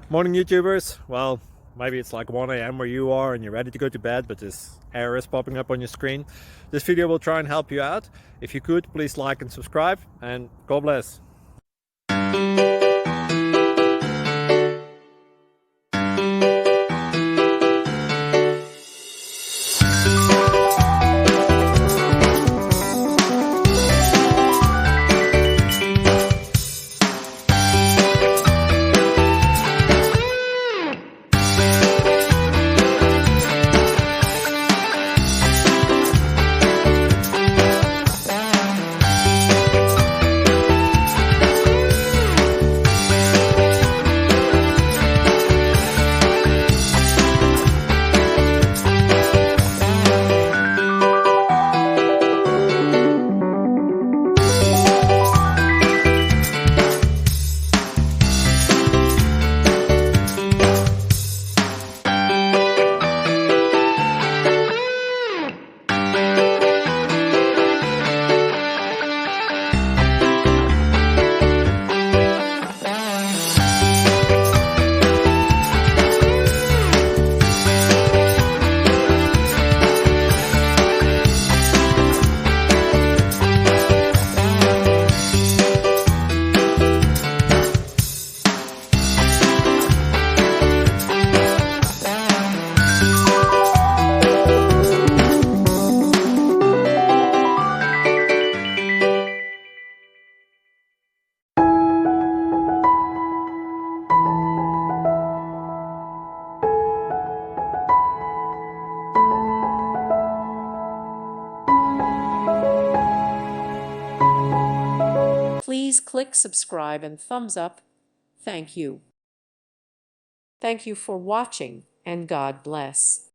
Morning YouTubers. Well, maybe it's like 1 a.m. where you are and you're ready to go to bed, but this error is popping up on your screen. This video will try and help you out. If you could, please like and subscribe, and God bless. Please click subscribe and thumbs up. Thank you. Thank you for watching, and God bless.